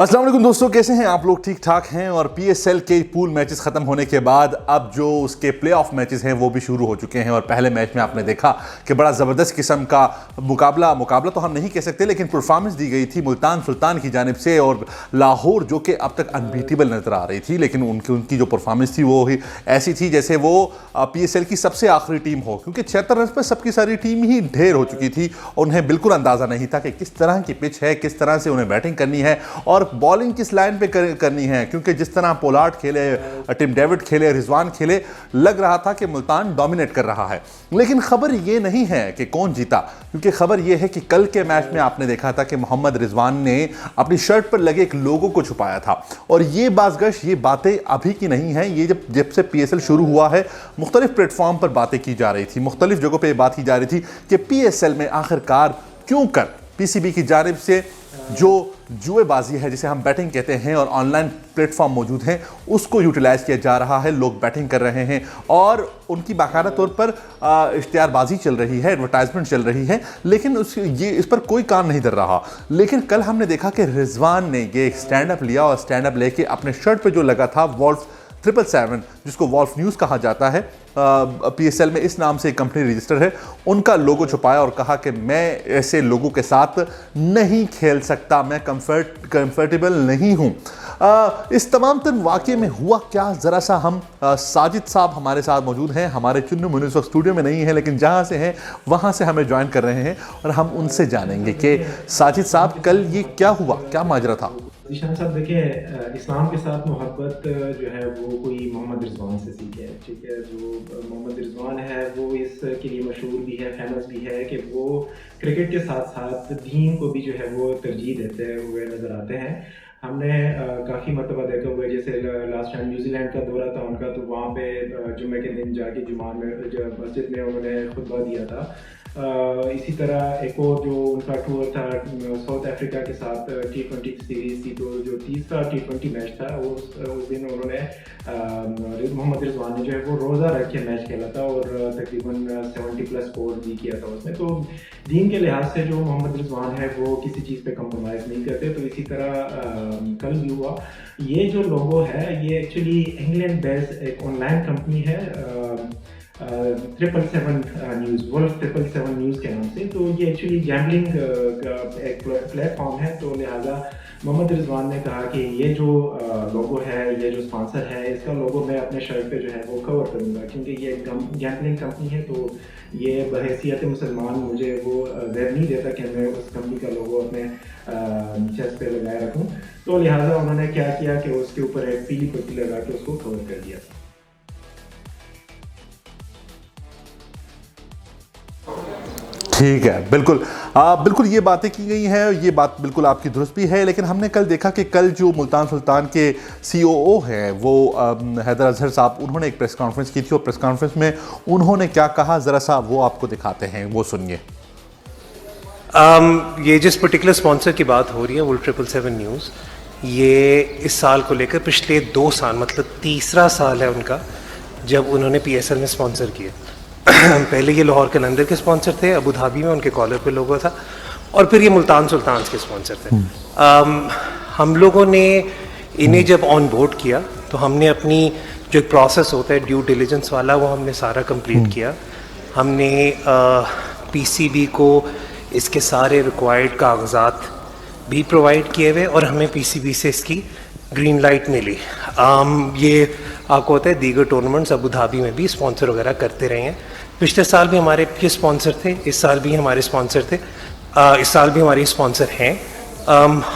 अस्सलाम वालेकुम दोस्तों, कैसे हैं आप लोग? ठीक ठाक हैं। और पीएसएल के पूल मैचेस खत्म होने के बाद अब जो उसके प्लेऑफ मैचेस हैं वो भी शुरू हो चुके हैं। और पहले मैच में आपने देखा कि बड़ा ज़बरदस्त किस्म का मुकाबला तो हम नहीं कह सकते, लेकिन परफॉर्मेंस दी गई थी मुल्तान सुल्तान की जानिब से। और लाहौर जो कि अब तक अनबीटेबल नजर आ रही थी, लेकिन उनकी जो परफॉर्मेंस थी वो ही ऐसी थी जैसे वो पीएसएल की सबसे आखिरी टीम हो, क्योंकि 76 रन पर सबकी सारी टीम ही ढेर हो चुकी थी। और उन्हें बिल्कुल अंदाज़ा नहीं था कि किस तरह की पिच है, किस तरह से उन्हें बैटिंग करनी है और बॉलिंग किस लाइन पे करनी है। क्योंकि जिस तरह पोलार्ड खेले, टिम डेविड खेले, रिजवान खेले, लग रहा था कि मुल्तान डोमिनेट कर रहा है। लेकिन खबर ये नहीं है कि कौन जीता, क्योंकि खबर ये है कि कल के मैच में आपने देखा था कि मोहम्मद रिजवान ने अपनी शर्ट पर लगे एक लोगो को छुपाया था। और ये बाज़गश, ये बातें अभी की नहीं है, ये जब से पीएसएल शुरू हुआ है मुख्तलिफ प्लेटफॉर्म पर बातें की जा रही थी, मुख्तलिफ जगहों पर बात की जा रही थी कि पीएसएल में आखिरकार क्यों कर पीसीबी की जानिब से जो जुएबाजी है, जिसे हम बैटिंग कहते हैं, और ऑनलाइन प्लेटफॉर्म मौजूद हैं, उसको यूटिलाइज किया जा रहा है। लोग बैटिंग कर रहे हैं और उनकी बाकायदा तौर पर इश्तिहारबाजी चल रही है, एडवर्टाइजमेंट चल रही है, लेकिन इस पर कोई काम नहीं धर रहा। लेकिन कल हमने देखा कि रिजवान ने ये एक स्टैंड अप लिया और स्टैंड अप लेके अपने शर्ट पर जो लगा था वॉल्फ 777, जिसको वॉल्फ न्यूज़ कहा जाता है, पीएसएल में इस नाम से एक कंपनी रजिस्टर है, उनका लोगो छुपाया और कहा कि मैं ऐसे लोगों के साथ नहीं खेल सकता, मैं कंफर्टेबल नहीं हूं। इस तमाम तर वाक़े में हुआ क्या, ज़रा सा हम साजिद साहब हमारे साथ मौजूद हैं, हमारे चुन्नू मुन्नू इस वक्त स्टूडियो में नहीं है, लेकिन जहां से हैं वहां से हमें ज्वाइन कर रहे हैं और हम उनसे जानेंगे कि साजिद साहब कल ये क्या हुआ, क्या माजरा था। ईशान साहब, देखिए, इस्लाम के साथ मोहब्बत जो है वो कोई मोहम्मद रिजवान से सीखे, ठीक है। जो मोहम्मद रिजवान है वो इसके लिए मशहूर भी है, फेमस भी है कि वो क्रिकेट के साथ साथ दीन को भी जो है वो तरजीह देते हुए नज़र आते हैं। हमने काफ़ी मरतबा देखा हुआ है, जैसे लास्ट टाइम न्यूजीलैंड का दौरा था उनका, तो वहाँ पे जुम्मे के दिन जाके जुमान में मस्जिद में उन्होंने खुतबा दिया था। इसी तरह एक और जो उनका टूर था साउथ अफ्रीका के साथ T20 सीरीज़ थी, तो जो तीसरा T20 मैच था उस दिन उन्होंने मोहम्मद रिजवान ने जो है वो रोज़ा रख के मैच खेला था और तकरीबन 70+ स्कोर भी किया था उसमें। तो दीन के लिहाज से जो मोहम्मद रिजवान है वो किसी चीज़ पे कम्प्रोमाइज़ नहीं करते। तो इसी तरह कल भी हुआ। ये जो लोगो है ये एक्चुअली इंग्लैंड बेस्ड एक ऑनलाइन कंपनी है, 777 न्यूज़, वोल्फ 777 न्यूज़ के नाम से। तो ये एक्चुअली गैम्बलिंग का एक प्लेटफॉर्म है। तो लिहाजा मोहम्मद रिजवान ने कहा कि ये जो लोगो है, ये जो स्पॉन्सर है, इसका लोगो मैं अपने शर्ट पे जो है वो कवर करूँगा, क्योंकि ये गैम्बलिंग कंपनी है। तो ये बहैसियत मुसलमान मुझे वो ज़हन नहीं देता कि मैं उस कंपनी का लोगो अपने चेस्ट पे लगाए रखूँ। तो लिहाजा उन्होंने क्या किया कि उसके ऊपर एक पीली पट्टी लगा के उसको कवर कर दिया। ठीक है, बिल्कुल ये बातें की गई हैं, ये बात बिल्कुल आपकी दुरुस्त भी है। लेकिन हमने कल देखा कि कल जो मुल्तान सुल्तान के सीओओ हैं वो हैदर अजहर साहब, उन्होंने एक प्रेस कॉन्फ्रेंस की थी और प्रेस कॉन्फ्रेंस में उन्होंने क्या कहा, ज़रा सा वो आपको दिखाते हैं, वो सुनिए। ये जिस पर्टिकुलर स्पॉन्सर की बात हो रही है, वोल्फ 777 न्यूज़, ये इस साल को लेकर पिछले 2 साल, मतलब तीसरा साल है उनका जब उन्होंने पीएसएल में स्पॉन्सर किया। पहले ये लाहौर कलंदर के स्पॉन्सर थे, अबू धाबी में उनके कॉलर पे लोगो था, और फिर ये मुल्तान सुल्तान के स्पॉन्सर थे। हम लोगों ने इन्हें जब ऑन बोर्ड किया तो हमने अपनी जो एक प्रोसेस होता है ड्यू डिलिजेंस वाला, वो हमने सारा कंप्लीट किया। हमने पीसीबी को इसके सारे रिक्वायर्ड कागजात भी प्रोवाइड किए हुए और हमें पीसीबी से इसकी ग्रीन लाइट मिली। ये आपको होता है दीगर टूर्नामेंट्स अबू धाबी में भी स्पॉन्सर वगैरह करते रहे हैं। पिछले साल भी हमारे ये स्पॉन्सर थे, इस साल भी हमारे स्पॉन्सर थे, इस साल भी हमारे स्पॉन्सर हैं।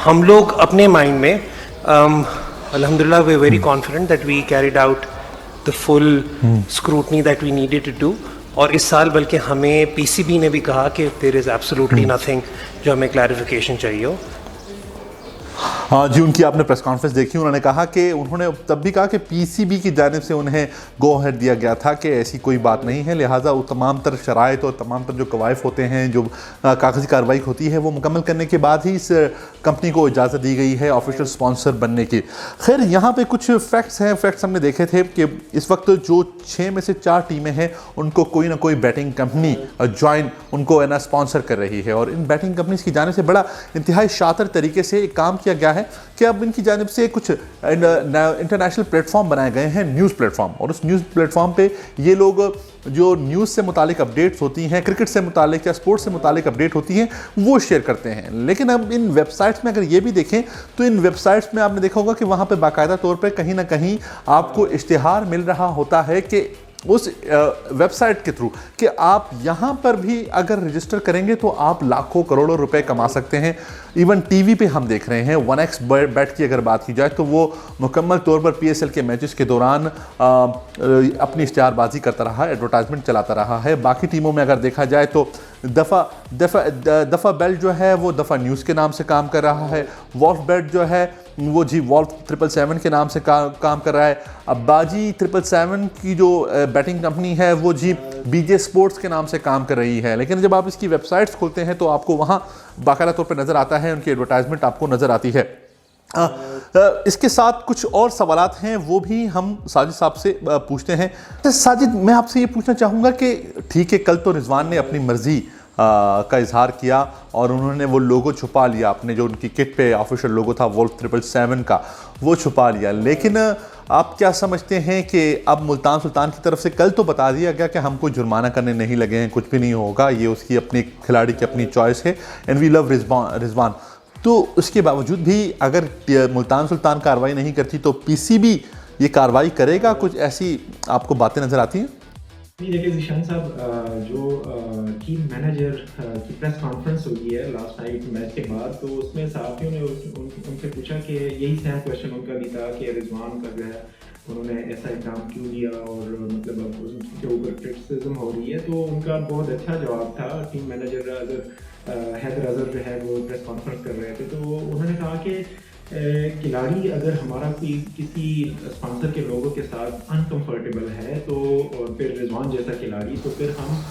हम लोग अपने माइंड में अल्हम्दुलिल्लाह we very confident that we carried out the full scrutiny that we needed to do. और इस साल बल्कि हमें पीसीबी ने भी कहा कि देयर इज़ एब्सोल्युटली नथिंग जो हमें क्लैरिफिकेशन चाहिए हो। हाँ जी, उनकी आपने प्रेस कॉन्फ्रेंस देखी, उन्होंने कहा कि उन्होंने तब भी कहा कि पीसीबी की जानिब से उन्हें गो अहेड दिया गया था कि ऐसी कोई बात नहीं है, लिहाजा वो तमाम तर शराइत और तमाम तर जो कवायफ होते हैं, जो कागजी कार्रवाई होती है, वो मुकम्मल करने के बाद ही इस कंपनी को इजाज़त दी गई है ऑफिशियल स्पॉन्सर बनने की। खैर, यहाँ पे कुछ फैक्ट्स हैं, फैक्ट्स हमने देखे थे कि इस वक्त जो 6 में से 4 टीमें हैं उनको कोई ना कोई बैटिंग कंपनी ज्वाइन उनको है ना स्पॉन्सर कर रही है। और इन बैटिंग कंपनीज की जाने से बड़ा इंतहाई शातिर तरीके से एक काम किया गया है कि अब इनकी जानिब से कुछ इंटरनेशनल प्लेटफॉर्म बनाए गए हैं, न्यूज़ प्लेटफॉर्म, और उस न्यूज़ प्लेटफॉर्म पे ये लोग जो न्यूज़ से मुतालिक अपडेट्स होती हैं, क्रिकेट से मुतालिक या स्पोर्ट्स से मुतालिक अपडेट होती हैं, वो शेयर करते हैं। लेकिन अब इन वेबसाइट्स में अगर ये भी देखें तो इन वेबसाइट्स में आपने देखा होगा कि वहाँ पे बाकायदा तौर पे कहीं ना कहीं आपको इश्तिहार मिल रहा होता है कि उस वेबसाइट के थ्रू कि आप यहाँ पर भी अगर रजिस्टर करेंगे तो आप लाखों करोड़ों रुपए कमा सकते हैं। इवन टीवी पे हम देख रहे हैं 1x बैट की अगर बात की जाए तो वो मुकम्मल तौर पर पीएसएल के मैचेस के दौरान अपनी इश्तिहारबाजी करता रहा, एडवर्टाइजमेंट चलाता रहा है। बाकी टीमों में अगर देखा जाए तो दफ़ा बेल्ट जो है वो दफ़ा न्यूज़ के नाम से काम कर रहा है, वॉल्फ बेट जो है वो जी वॉल्फ 777 के नाम से काम कर रहा है। अब बाजी 777 की जो बैटिंग कंपनी है वो जी बीजे स्पोर्ट्स के नाम से काम कर रही है। लेकिन जब आप इसकी वेबसाइट्स खोलते हैं तो आपको वहाँ बाकायदा तौर पर नज़र आता है, उनकी एडवर्टाइजमेंट आपको नज़र आती है। इसके साथ कुछ और सवालात हैं वो भी हम साजिद साहब से पूछते हैं। तो साजिद, मैं आपसे ये पूछना चाहूँगा कि ठीक है, कल तो रिजवान ने अपनी मर्ज़ी का इजहार किया और उन्होंने वो लोगो छुपा लिया, अपने जो उनकी किट पे ऑफिशियल लोगो था वोल्फ 777 का, वो छुपा लिया। लेकिन आप क्या समझते हैं कि अब मुल्तान सुल्तान की तरफ से कल तो बता दिया गया कि हम कोई जुर्माना करने नहीं लगे हैं, कुछ भी नहीं होगा, ये उसकी अपनी खिलाड़ी की अपनी चॉइस है, एंड वी लव रिजवान। तो उसके बावजूद भी अगर मुल्तान सुल्तान कार्रवाई नहीं करती तो पीसीबी ये कार्रवाई करेगा? कुछ ऐसी आपको बातें नज़र आती हैं? जी देखिए ज़ीशान साहब, जो टीम मैनेजर की प्रेस कॉन्फ्रेंस हुई है लास्ट नाइट मैच के बाद, तो उसमें सहाफ़ियों ने उनसे पूछा कि यही सेम क्वेश्चन उनका भी था कि रिजवान का जो है उन्होंने ऐसा इक़दाम क्यों लिया और मतलब अब उसके ऊपर क्रिटिसिज्म हो रही है। तो उनका बहुत अच्छा जवाब था। टीम मैनेजर हैदर अजहर जो है वो प्रेस कॉन्फ्रेंस कर रहे थे, तो उन्होंने कहा कि खिलाड़ी अगर हमारा कोई किसी स्पॉन्सर के लोगों के साथ अनकंफर्टेबल है तो और फिर रिजवान जैसा खिलाड़ी, तो फिर हम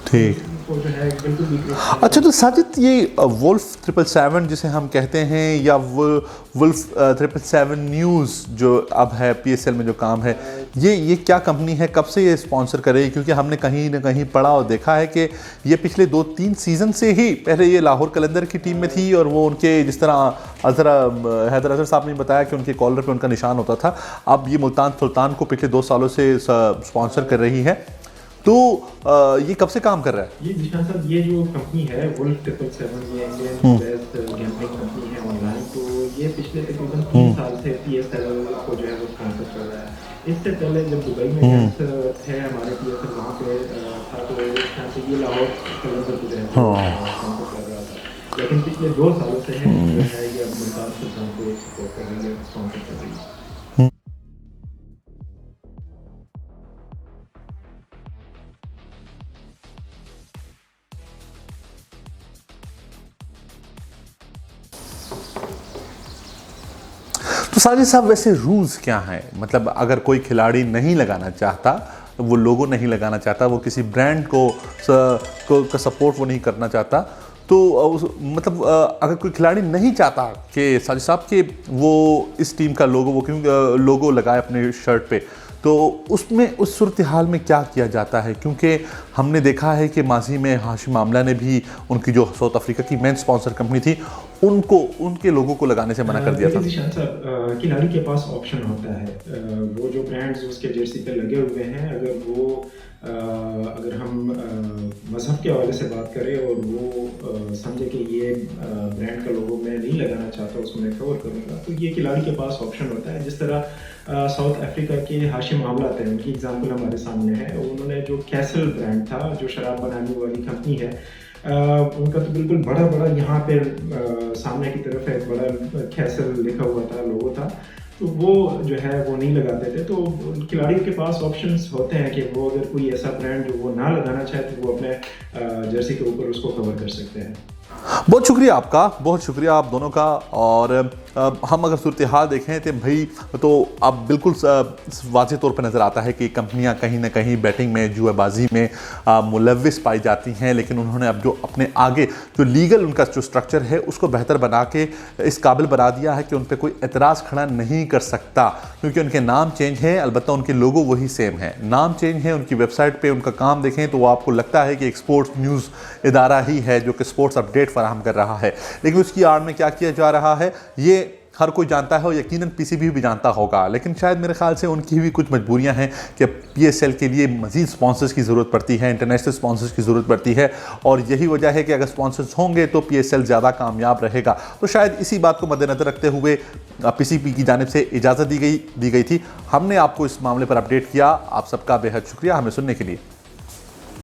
ठीक उनको जो है बिल्कुल भी। अच्छा, तो साजिद, ये वोल्फ 777 जिसे हम कहते हैं या वुल्फ 777 न्यूज़ जो अब है पीएसएल में जो काम है, ये क्या कंपनी है, कब से ये स्पॉन्सर करेगी? क्योंकि हमने कहीं ना कहीं पढ़ा और देखा है कि ये पिछले 2-3 सीज़न से ही, पहले ये लाहौर कलंदर की टीम में थी और वो उनके जिस तरह हैदर अजहर साहब ने बताया कि उनके कॉलर पे उनका निशान होता था, अब ये मुल्तान सुल्तान को पिछले 2 सालों से स्पॉन्सर कर रही है। तो ये कब से काम कर रहा है? ये जिशान साहब, ये जो कंपनी है वुल्फ 777, ये इंडियन बेस्ट गैम्बलिंग कंपनी है ऑनलाइन, तो ये पिछले तकरीबन 3 साल से पीएसएल को जो है वो स्पॉन्सर कर रहा है। इससे पहले जब दुबई में मैच थे हमारे पीएसएल वहाँ पे था, तो इस टाइम से ये लाहौर कलंदर को जो है स्पॉन्सर कर रहा था। लेकिन पिछले 2 सालों से है जो है ये मुल्तान सुल्तान को सपोर्ट कर रही है, स्पॉन्सर कर रही है। तो साजिद साहब, वैसे रूल्स क्या हैं? मतलब अगर कोई खिलाड़ी नहीं लगाना चाहता, वो लोगो नहीं लगाना चाहता, वो किसी ब्रांड को सपोर्ट वो नहीं करना चाहता, तो मतलब अगर कोई खिलाड़ी नहीं चाहता कि साजिद साहब कि वो इस टीम का लोगो वो क्यों लोगो लगाए अपने शर्ट पे, तो उसमें उस सूरत हाल में क्या किया जाता है? क्योंकि हमने देखा है कि माजी में हाशिम आमला ने भी उनकी जो साउथ अफ्रीका की मेन स्पॉन्सर कंपनी थी उनको उनके लोगों को लगाने से मना कर दिया था। ज़ीशान साहब, खिलाड़ी के पास ऑप्शन होता है, वो जो ब्रांड्स उसके जर्सी पे लगे हुए हैं, अगर हम मजहब के हवाले से बात करें और वो समझे कि ये ब्रांड का लोगो मैं नहीं लगाना चाहता, उसको मैं कवर करूँगा, तो ये खिलाड़ी के पास ऑप्शन होता है। जिस तरह साउथ अफ्रीका के हाशिम आमला थे, उनकी एग्जांपल हमारे सामने है। उन्होंने जो कैसल ब्रांड था, जो शराब बनाने वाली कंपनी है, उनका तो बिल्कुल बड़ा यहाँ पे सामने की तरफ एक बड़ा कैसल लिखा हुआ था, लोगो था, तो वो जो है वो नहीं लगाते थे। तो खिलाड़ियों के पास ऑप्शंस होते हैं कि वो अगर कोई ऐसा ब्रांड जो वो ना लगाना चाहे तो वो अपने जर्सी के ऊपर उसको कवर कर सकते हैं। बहुत शुक्रिया आपका, बहुत शुक्रिया आप दोनों का। और हम अगर सूरत हाल देखें तो भाई, तो अब बिल्कुल वाज़ेह तौर पर नज़र आता है कि कंपनियां कहीं ना कहीं बैटिंग में, जुएबाजी में मुलव्विस पाई जाती हैं। लेकिन उन्होंने अब जो अपने आगे जो लीगल उनका जो स्ट्रक्चर है उसको बेहतर बना के इस काबिल बना दिया है कि उन पर कोई एतराज़ खड़ा नहीं कर सकता, क्योंकि उनके नाम चेंज है, अलबत्ता उनके लोगो वही सेम है, नाम चेंज है। उनकी वेबसाइट पर उनका काम देखें तो वो आपको लगता है कि एक स्पोर्ट्स न्यूज़ इदारा ही है जो कि स्पोर्ट्स अपडेट फराहम कर रहा है। लेकिन उसकी आड़ में क्या किया जा रहा है ये हर कोई जानता है और यकीनन पीसीबी भी जानता होगा, लेकिन शायद मेरे ख्याल से उनकी भी कुछ मजबूरियां हैं कि पीएसएल के लिए मज़ीद स्पॉन्सर्स की ज़रूरत पड़ती है, इंटरनेशनल स्पॉन्सर्स की ज़रूरत पड़ती है, और यही वजह है कि अगर स्पॉन्सर्स होंगे तो पीएसएल ज़्यादा कामयाब रहेगा। तो शायद इसी बात को मद्देनज़र रखते हुए पीसीबी की जानिब से इजाज़त दी गई थी। हमने आपको इस मामले पर अपडेट किया। आप सबका बेहद शुक्रिया हमें सुनने के लिए।